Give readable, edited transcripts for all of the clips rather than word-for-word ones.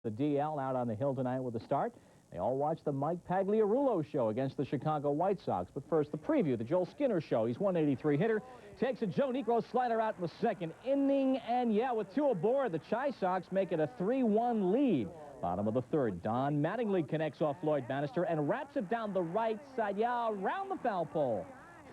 The DL out on the hill tonight with the start. They all watch the Mike Pagliarulo show against the Chicago White Sox. But first, the preview, the Joel Skinner show. He's 183 hitter. Takes a Joe Niekro slider out in the second inning. And, yeah, with two aboard, the Chi Sox make it a 3-1 lead. Bottom of the third, Don Mattingly connects off Floyd Bannister and wraps it down the right side. Yeah, around the foul pole.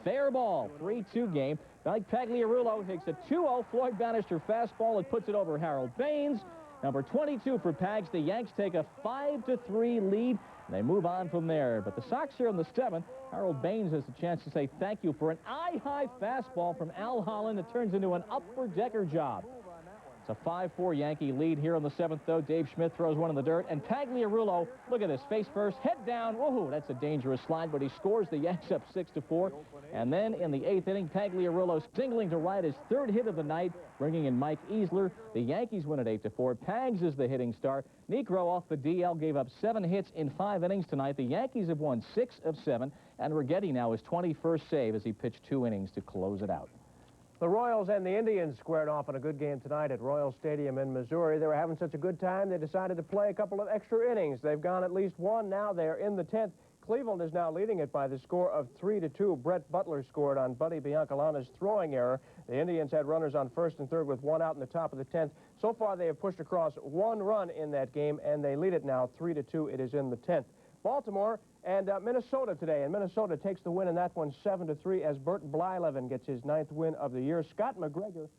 Fair ball, 3-2 game. Mike Pagliarulo takes a 2-0 Floyd Bannister fastball and puts it over Harold Baines. Number 22 for Pags. The Yanks take a 5-3 lead. And they move on from there. But the Sox here in the seventh, Harold Baines has a chance to say thank you for an eye-high fastball from Al Holland that turns into an upper-decker job. It's a 5-4 Yankee lead here in the seventh, though. Dave Schmidt throws one in the dirt. And Pagliarulo, look at this, face first, head down. Woohoo, that's a dangerous slide, but he scores the Yanks up 6-4. And then in the eighth inning, Pagliarulo singling to right his third hit of the night, bringing in Mike Easler. The Yankees win at 8-4. Pags is the hitting star. Niekro off the DL gave up 7 hits in 5 innings tonight. The Yankees have won 6 of 7, and Righetti now his 21st save as he pitched 2 innings to close it out. The Royals and the Indians squared off in a good game tonight at Royal Stadium in Missouri. They were having such a good time, they decided to play a couple of extra innings. They've gone at least one. Now they're in the 10th. Cleveland is now leading it by the score of 3-2. Brett Butler scored on Buddy Biancalana's throwing error. The Indians had runners on first and third with 1 out in the top of the 10th. So far, they have pushed across 1 run in that game, and they lead it now 3-2. It is in the 10th. Baltimore and Minnesota today, and Minnesota takes the win in that one 7-3 as Bert Blyleven gets his 9th win of the year. Scott McGregor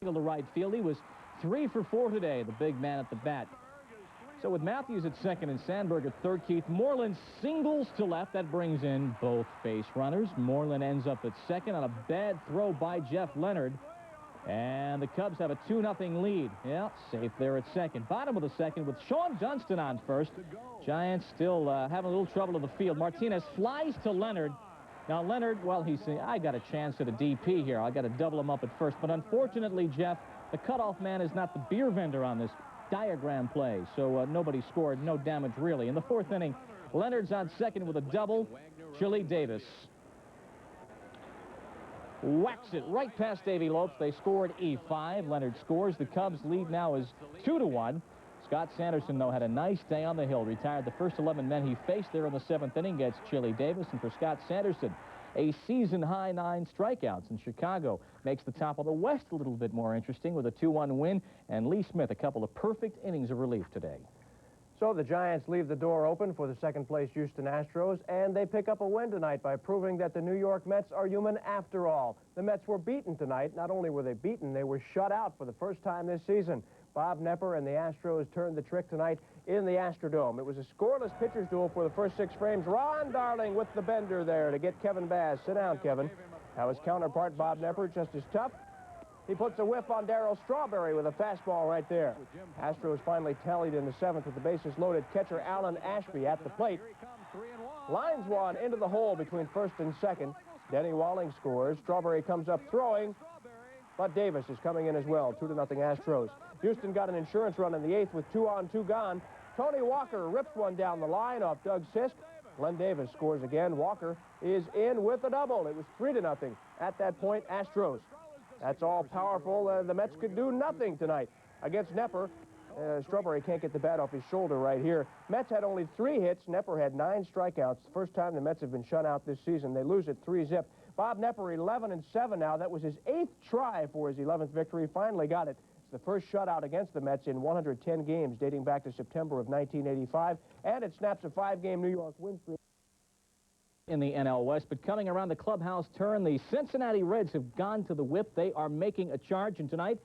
to right field. He was 3 for 4 today, the big man at the bat. So with Matthews at second and Sandberg at third, Keith Moreland singles to left. That brings in both base runners. Moreland ends up at second on a bad throw by Jeff Leonard. And the Cubs have a 2-0 lead. Yeah, safe there at second. Bottom of the second with Sean Dunston on first. Giants still having a little trouble in the field. Martinez flies to Leonard. Now Leonard, well, he's saying, I got a chance at a DP here. I got to double him up at first. But unfortunately, Jeff, the cutoff man is not the beer vendor on this diagram play. So nobody scored, no damage really. In the 4th inning, Leonard's on second with a double. Chili Davis whacks it right past Davy Lopes. They scored E5. Leonard scores. The Cubs lead now is 2-1. Scott Sanderson, though, had a nice day on the hill. Retired the first 11 men he faced there in the 7th inning. Gets Chili Davis. And for Scott Sanderson, a season-high 9 strikeouts in Chicago. Makes the top of the West a little bit more interesting with a 2-1 win. And Lee Smith, a couple of perfect innings of relief today. So the Giants leave the door open for the second-place Houston Astros, and they pick up a win tonight by proving that the New York Mets are human after all. The Mets were beaten tonight. Not only were they beaten, they were shut out for the first time this season. Bob Knepper and the Astros turned the trick tonight in the Astrodome. It was a scoreless pitcher's duel for the first 6 frames. Ron Darling with the bender there to get Kevin Bass. Sit down, Kevin. Now his counterpart, Bob Knepper, just as tough. He puts a whiff on Darryl Strawberry with a fastball right there. Astros finally tallied in the 7th with the bases loaded. Catcher Alan Ashby at the plate. Lines one into the hole between first and second. Denny Walling scores. Strawberry comes up throwing, but Davis is coming in as well. 2-0 Astros. Houston got an insurance run in the 8th with 2 on, 2 gone. Tony Walker rips one down the line off Doug Sisk. Glenn Davis scores again. Walker is in with a double. It was 3-0 at that point. Astros. That's all powerful. The Mets could do nothing tonight against Knepper. Strawberry can't get the bat off his shoulder right here. Mets had only 3 hits. Knepper had 9 strikeouts. The first time the Mets have been shut out this season. They lose at 3-0. Bob Knepper 11-7 now. That was his 8th try for his 11th victory. Finally got it. It's the first shutout against the Mets in 110 games dating back to September of 1985. And it snaps a 5-game New York win streak in the NL West. But coming around the clubhouse turn, the Cincinnati Reds have gone to the whip. They are making a charge, and tonight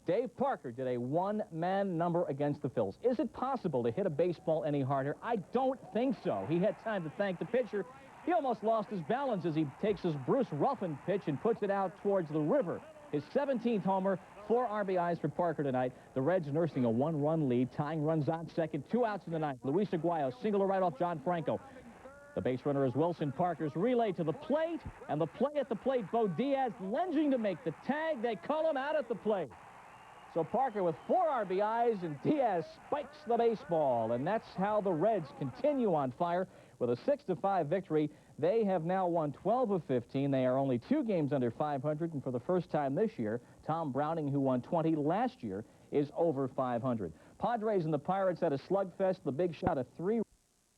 Dave Parker did a 1-man number against the Phils. Is it possible to hit a baseball any harder? I don't think so. He had time to thank the pitcher. He almost lost his balance as he takes his Bruce Ruffin pitch and puts it out towards the river. His 17th homer, 4 RBIs for Parker tonight. The Reds nursing a 1-run lead. Tying runs on second. 2 outs in the 9th. Luis Aguayo single to right off John Franco. The base runner is Wilson. Parker's relay to the plate, and the play at the plate, Bo Diaz lunging to make the tag. They call him out at the plate. So Parker with 4 RBIs, and Diaz spikes the baseball, and that's how the Reds continue on fire with a 6-5 victory. They have now won 12 of 15. They are only 2 games under 500, and for the first time this year, Tom Browning, who won 20 last year, is over 500. Padres and the Pirates had a slugfest. The Big shot a 3